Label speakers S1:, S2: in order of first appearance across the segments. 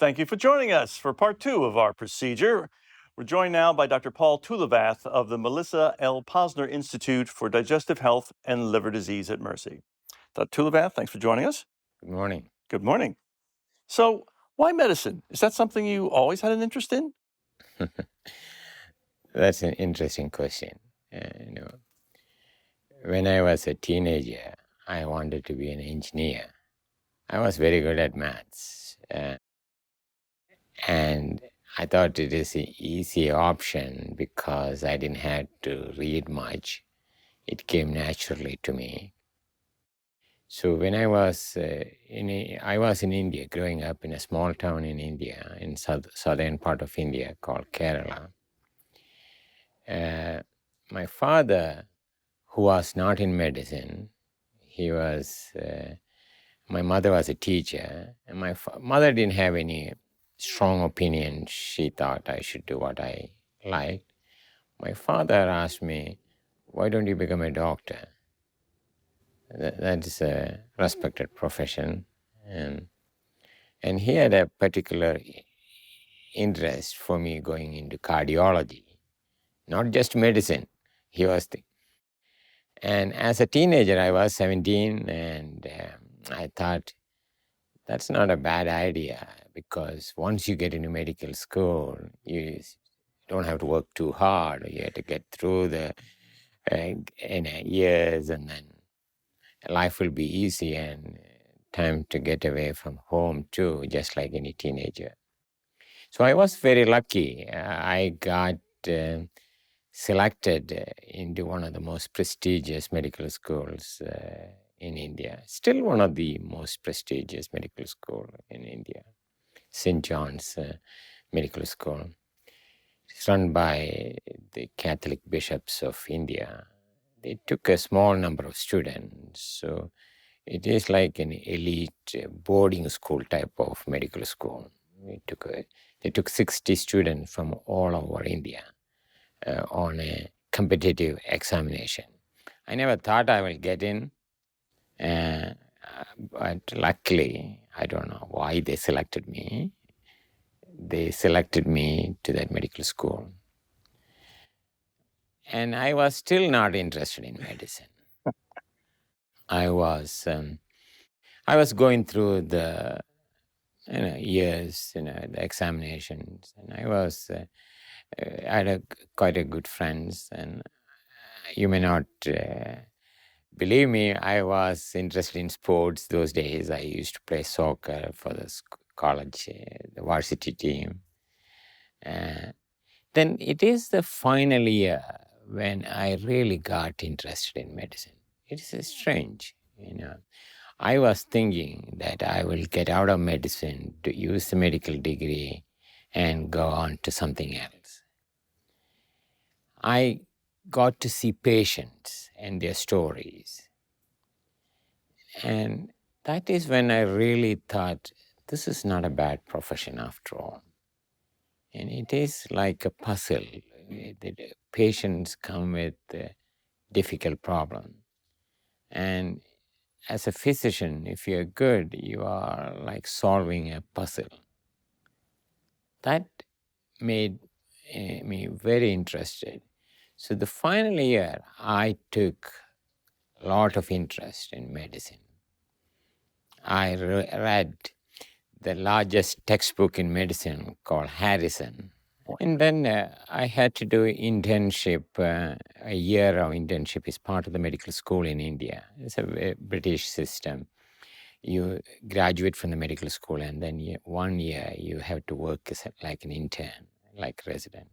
S1: Thank you for joining us for part 2 of our procedure. We're joined now by Dr. Paul Thuluvath of the Melissa L. Posner Institute for Digestive Health and Liver Disease at Mercy. Dr. Thuluvath, thanks for joining us.
S2: Good morning.
S1: Good morning. So, why medicine? Is that something you always had an interest in?
S2: That's an interesting question. When I was a teenager, I wanted to be an engineer. I was very good at maths, and I thought it is an easy option because I didn't have to read much. It came naturally to me. So when I was in India, growing up in a small town in India, in southern part of India called Kerala. My father, who was not in medicine, my mother was a teacher, and my mother didn't have any strong opinion. She thought I should do what I liked. My father asked me, why don't you become a doctor? That is a respected profession. And he had a particular interest for me going into cardiology, not just medicine. And as a teenager, I was 17, and I thought, that's not a bad idea, because once you get into medical school, you don't have to work too hard. You have to get through the years, and then life will be easy and time to get away from home too, just like any teenager. So I was very lucky. I got selected into one of the most prestigious medical schools in India. Still one of the most prestigious medical school in India, St. John's Medical School. It's run by the Catholic bishops of India. They took a small number of students, so it is like an elite boarding school type of medical school. They took 60 students from all over India on a competitive examination. I never thought I will get in, but luckily, I don't know why they selected me. They selected me to that medical school. And I was still not interested in medicine. I was going through the years, the examinations, and I had quite a good friends, and you may not believe me, I was interested in sports those days. I used to play soccer for the college, the varsity team. Then it is the final year when I really got interested in medicine. It is strange, I was thinking that I will get out of medicine to use the medical degree and go on to something else. I got to see patients and their stories. And that is when I really thought, this is not a bad profession after all. And it is like a puzzle. The patients come with a difficult problem. And as a physician, if you're good, you are like solving a puzzle. That made me very interested. So the final year, I took a lot of interest in medicine. I read the largest textbook in medicine called Harrison. And then I had to do internship. A year of internship is part of the medical school in India. It's a British system. You graduate from the medical school, and then 1 year you have to work as like an intern, like resident.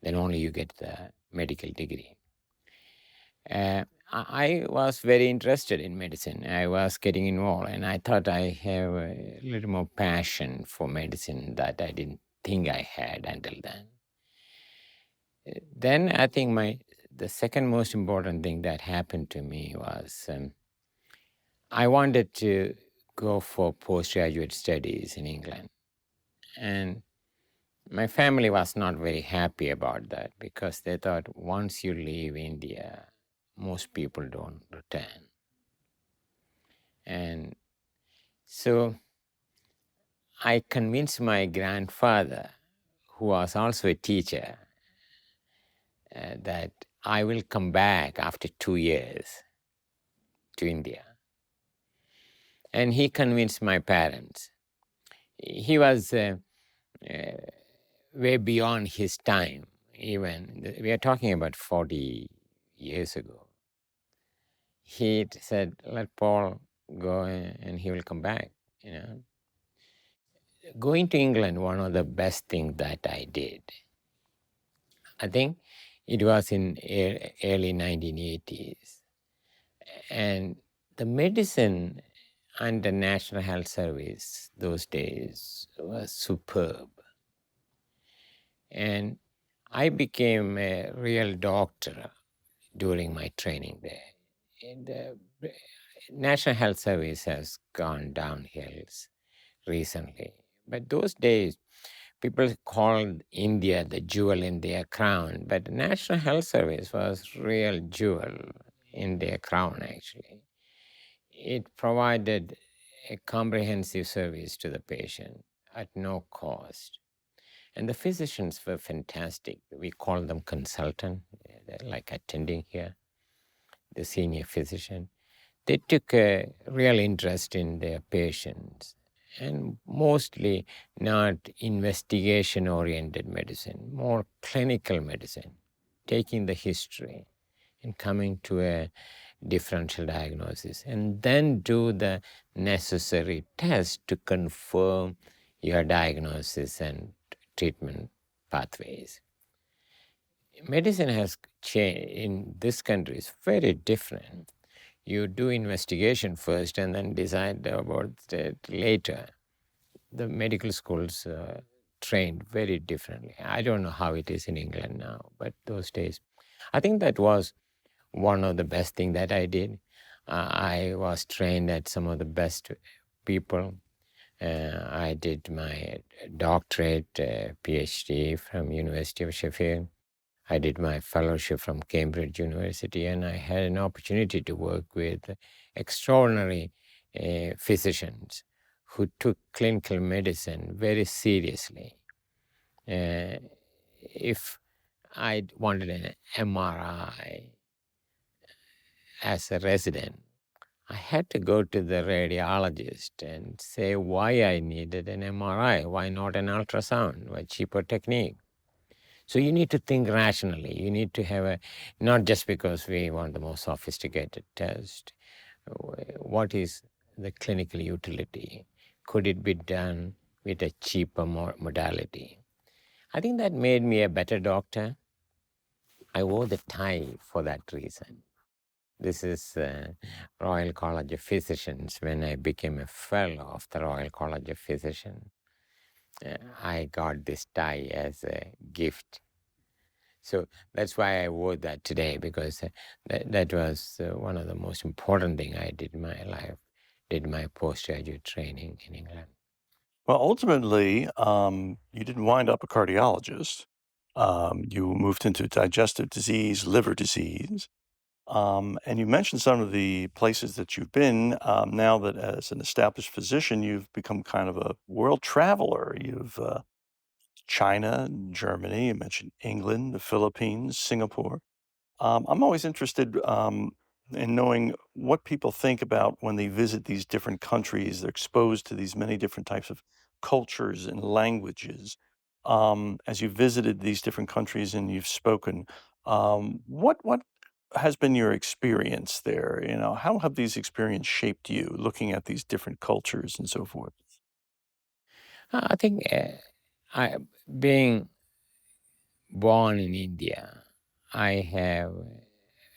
S2: Then only you get the medical degree. I was very interested in medicine. I was getting involved, and I thought I have a little more passion for medicine that I didn't think I had until then. Then I think the second most important thing that happened to me was I wanted to go for postgraduate studies in England. And my family was not very happy about that, because they thought once you leave India, most people don't return. And so I convinced my grandfather, who was also a teacher, that I will come back after 2 years to India. And he convinced my parents. He was way beyond his time, even. We are talking about 40 years ago. He said, let Paul go and he will come back, you know. Going to England, one of the best things that I did, I think it was in early 1980s. And the medicine and the National Health Service those days was superb. And I became a real doctor during my training there. And the National Health Service has gone downhill recently. But those days, people called India the jewel in their crown, but the National Health Service was real jewel in their crown, actually. It provided a comprehensive service to the patient at no cost. And the physicians were fantastic. We call them consultant, like attending here, the senior physician. They took a real interest in their patients, and mostly not investigation-oriented medicine, more clinical medicine, taking the history and coming to a differential diagnosis, and then do the necessary tests to confirm your diagnosis and treatment pathways. Medicine has changed in this country. It's very different. You do investigation first and then decide about it later. The medical schools trained very differently. I don't know how it is in England now, but those days, I think that was one of the best things that I did. I was trained at some of the best people. I did my doctorate, PhD from University of Sheffield. I did my fellowship from Cambridge University, and I had an opportunity to work with extraordinary physicians who took clinical medicine very seriously. If I wanted an MRI as a resident, I had to go to the radiologist and say why I needed an MRI, why not an ultrasound, why cheaper technique. So you need to think rationally. You need to have not just because we want the most sophisticated test. What is the clinical utility? Could it be done with a cheaper modality? I think that made me a better doctor. I wore the tie for that reason. This is Royal College of Physicians. When I became a fellow of the Royal College of Physicians, I got this tie as a gift. So that's why I wore that today, because that was one of the most important things I did in my life, did my postgraduate training in England.
S1: Well, ultimately, you didn't wind up a cardiologist. You moved into digestive disease, liver disease. And you mentioned some of the places that you've been. Now that as an established physician, you've become kind of a world traveler. You've China, Germany, you mentioned England, the Philippines, Singapore. I'm always interested in knowing what people think about when they visit these different countries. They're exposed to these many different types of cultures and languages. As you visited these different countries and you've spoken, what has been your experience there? You know, how have these experiences shaped you, looking at these different cultures and so forth?
S2: I think being born in India, I have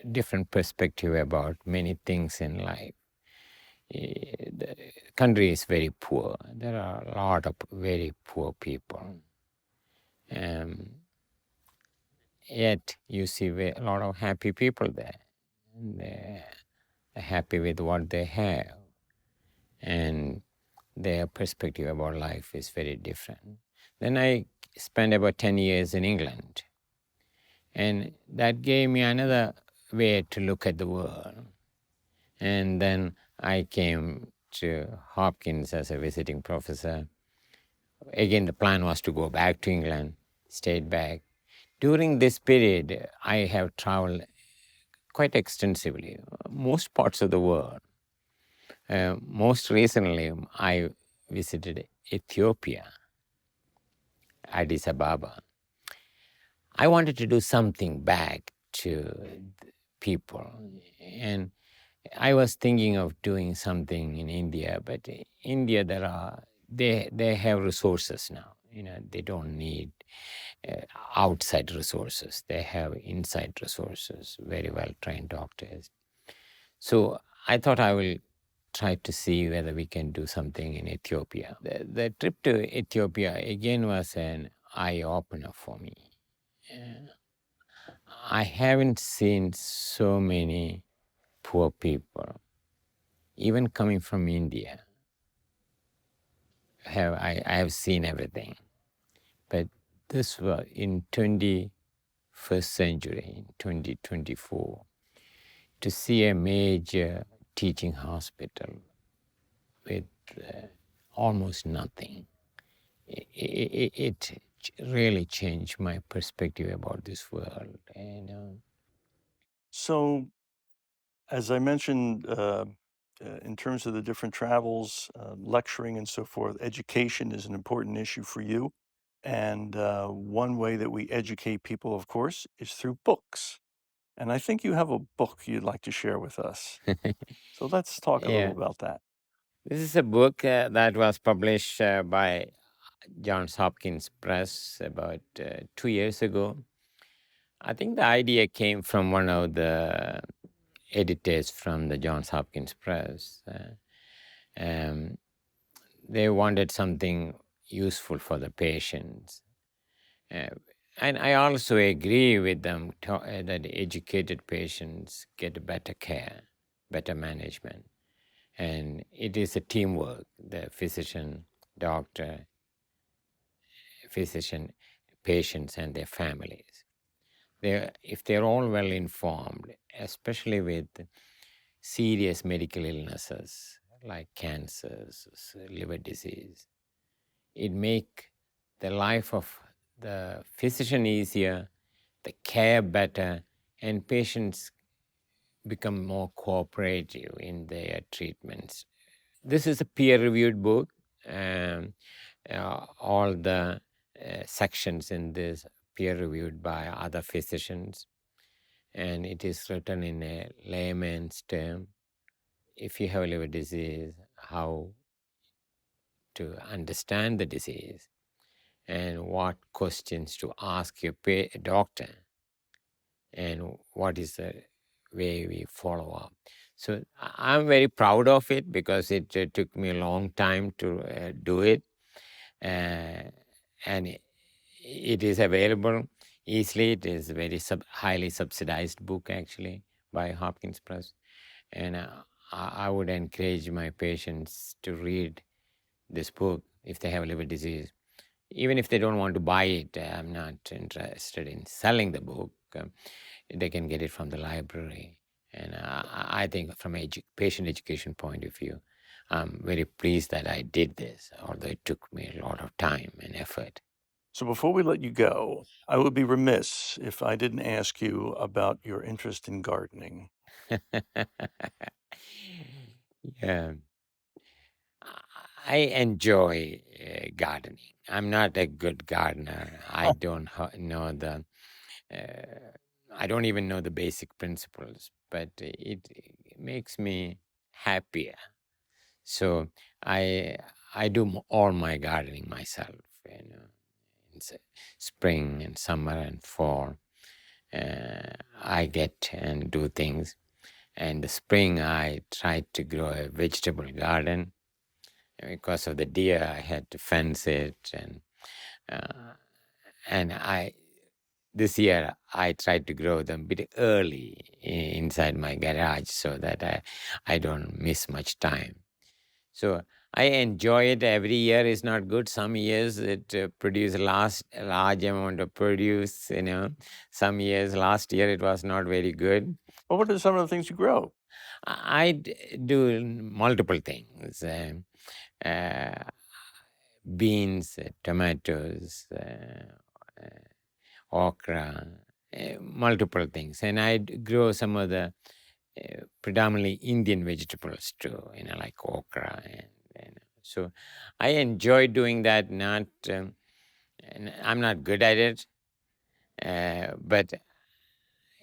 S2: a different perspective about many things in life. The country is very poor. There are a lot of very poor people. Yet you see a lot of happy people there. And they're happy with what they have. And their perspective about life is very different. Then I spent about 10 years in England. And that gave me another way to look at the world. And then I came to Hopkins as a visiting professor. Again, the plan was to go back to England, stayed back. During this period, I have traveled quite extensively, most parts of the world. Most recently, I visited Ethiopia, Addis Ababa. I wanted to do something back to people. And I was thinking of doing something in India, but India, they have resources now. They don't need outside resources. They have inside resources, very well trained doctors. So I thought I will try to see whether we can do something in Ethiopia. The trip to Ethiopia again was an eye opener for me. I haven't seen so many poor people, even coming from India. I have seen everything, but this was in 21st century, in 2024, to see a major teaching hospital with almost nothing. It really changed my perspective about this world.
S1: So, as I mentioned, in terms of the different travels, lecturing and so forth, education is an important issue for you. And one way that we educate people, of course, is through books. And I think you have a book you'd like to share with us. So let's talk a little
S2: Yeah,
S1: about that.
S2: this is a book that was published by Johns Hopkins Press about 2 years ago. I think the idea came from one of the editors from the Johns Hopkins Press. They wanted something useful for the patients. And I also agree with them that educated patients get better care, better management. And it is a teamwork, the physician, doctor, patients, and their families. If they're all well informed, especially with serious medical illnesses like cancers, liver disease, it make the life of the physician easier, the care better, and patients become more cooperative in their treatments. This is a peer-reviewed book. All the sections in this peer-reviewed by other physicians, and it is written in a layman's term. If you have liver disease, how to understand the disease, and what questions to ask your doctor, and what is the way we follow up. So I'm very proud of it because it took me a long time to do it. And it is available easily. It is a very highly subsidized book, actually, by Hopkins Press. And I would encourage my patients to read this book if they have liver disease. Even if they don't want to buy it, I'm not interested in selling the book. They can get it from the library. And I think from a patient education point of view, I'm very pleased that I did this, although it took me a lot of time and effort.
S1: So before we let you go, I would be remiss if I didn't ask you about your interest in gardening.
S2: Yeah. I enjoy gardening. I'm not a good gardener. I don't know I don't even know the basic principles, but it makes me happier. So I do all my gardening myself. In spring and summer and fall, I get and do things. And the spring, I tried to grow a vegetable garden. Because of the deer, I had to fence it, and this year I tried to grow them a bit early inside my garage so that I don't miss much time. So I enjoy it. Every year is not good. Some years it produces large amount of produce. Some years, last year it was not very good.
S1: Well, what are some of the things you grow?
S2: I do multiple things. beans, tomatoes, okra, multiple things. And I grow some of the predominantly Indian vegetables too, like okra. And so I enjoy doing that. Not, and I'm not good at it, but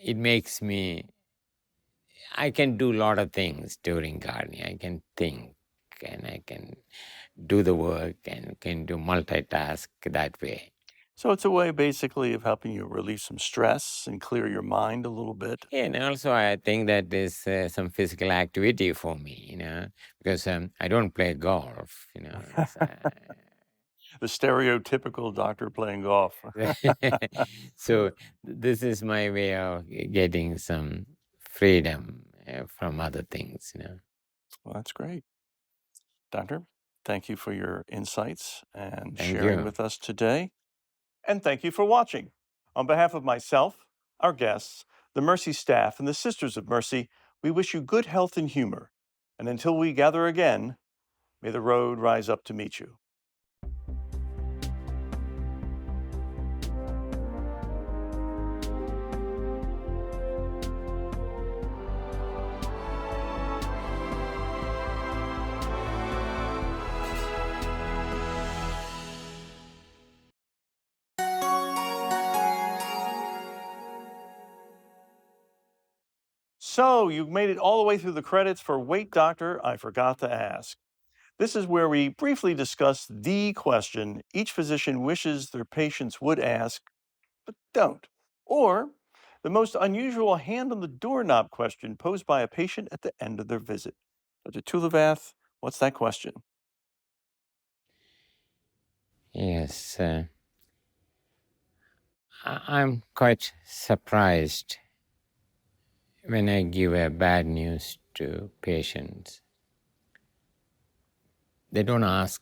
S2: it makes me, I can do a lot of things during gardening. I can think and I can do the work and can do multitask that way.
S1: So it's a way basically of helping you relieve some stress and clear your mind a little bit.
S2: And also, I think that is some physical activity for me, because I don't play golf,
S1: The stereotypical doctor playing golf.
S2: So this is my way of getting some freedom from other things,
S1: Well, that's great. Doctor, thank you for your insights and
S2: Thank
S1: sharing
S2: you.
S1: with us today. And thank you for watching. On behalf of myself, our guests, the Mercy staff, and the Sisters of Mercy, we wish you good health and humor. And until we gather again, may the road rise up to meet you. So, you've made it all the way through the credits for Wait Doctor, I Forgot to Ask. This is where we briefly discuss the question each physician wishes their patients would ask, but don't. Or the most unusual hand on the doorknob question posed by a patient at the end of their visit. Dr. Thuluvath, what's that question?
S2: Yes, I'm quite surprised when I give a bad news to patients. They don't ask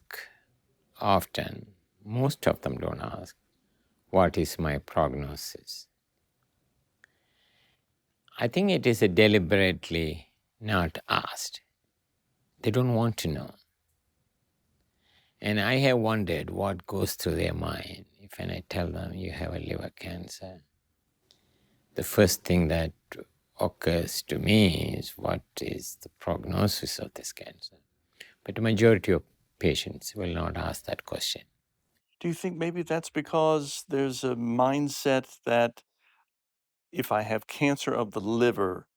S2: often, most of them don't ask, what is my prognosis? I think it is deliberately not asked. They don't want to know. And I have wondered what goes through their mind if when I tell them you have a liver cancer. The first thing that occurs to me is what is the prognosis of this cancer? But the majority of patients will not ask that question.
S1: Do you think maybe that's because there's a mindset that if I have cancer of the liver,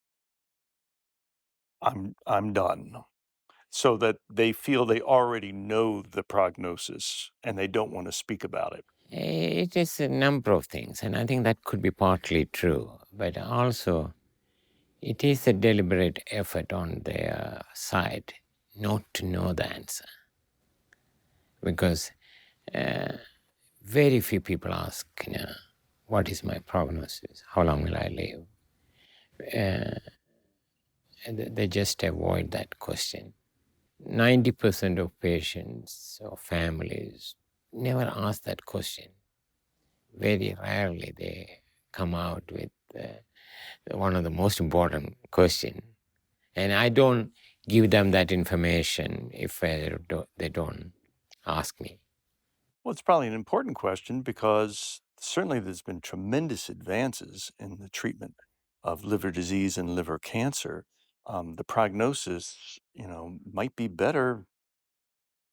S1: I'm done? So that they feel they already know the prognosis and they don't want to speak about it.
S2: It is a number of things, and I think that could be partly true, but also it is a deliberate effort on their side not to know the answer. Because very few people ask, what is my prognosis? How long will I live? And they just avoid that question. 90% of patients or families never ask that question. Very rarely they come out with one of the most important questions. And I don't give them that information if they don't ask me.
S1: Well, it's probably an important question because certainly there's been tremendous advances in the treatment of liver disease and liver cancer. The prognosis, might be better,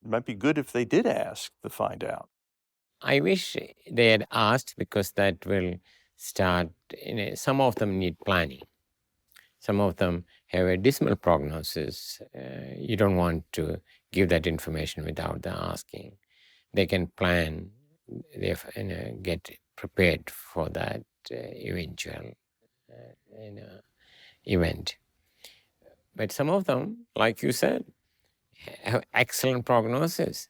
S1: might be good if they did ask to find out.
S2: I wish they had asked because that will start, some of them need planning. Some of them have a dismal prognosis. You don't want to give that information without the asking. They can plan, they get prepared for that eventual event. But some of them, like you said, have excellent prognosis.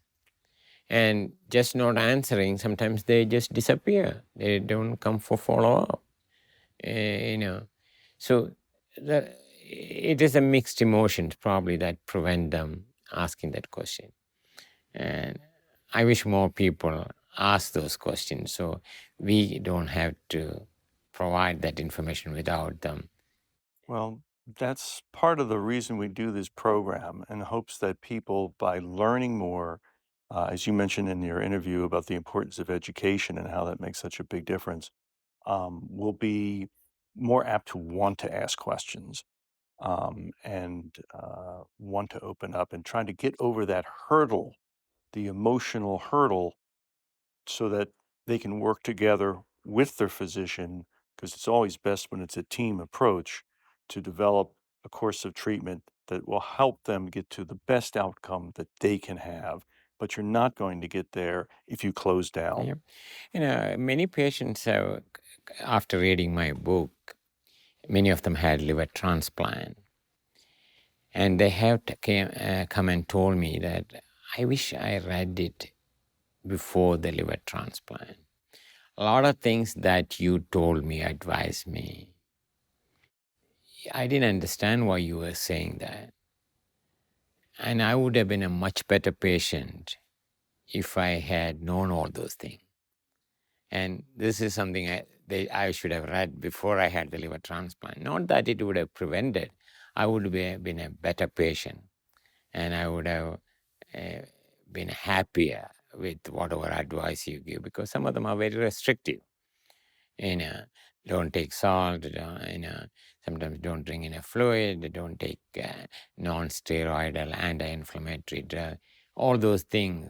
S2: And just not answering, sometimes they just disappear. They don't come for follow-up. So it is a mixed emotions probably that prevent them asking that question. And I wish more people ask those questions so we don't have to provide that information without them.
S1: Well, that's part of the reason we do this program in hopes that people, by learning more, as you mentioned in your interview about the importance of education and how that makes such a big difference, will be more apt to want to ask questions and want to open up and trying to get over that hurdle, the emotional hurdle, so that they can work together with their physician, because it's always best when it's a team approach to develop a course of treatment that will help them get to the best outcome that they can have. But you're not going to get there if you close down.
S2: Yeah. You know, many patients have, after reading my book, many of them had liver transplant. And they have come and told me that I wish I read it before the liver transplant. A lot of things that you told me, advised me, I didn't understand why you were saying that. And I would have been a much better patient if I had known all those things. And this is something I should have read before I had the liver transplant. Not that it would have prevented, I would have been a better patient, and I would have been happier with whatever advice you give, because some of them are very restrictive. Don't take salt, sometimes don't drink enough fluid, don't take non-steroidal anti-inflammatory drug. All those things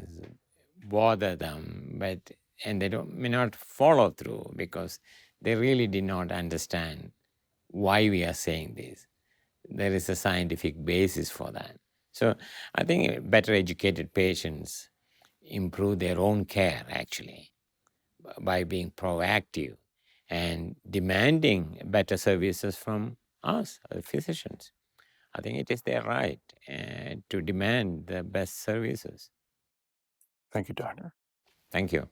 S2: bother them, and they may not follow through because they really did not understand why we are saying this. There is a scientific basis for that. So I think better educated patients improve their own care, actually, by being proactive and demanding better services from us, physicians. I think it is their right to demand the best services.
S1: Thank you, Doctor.
S2: Thank you.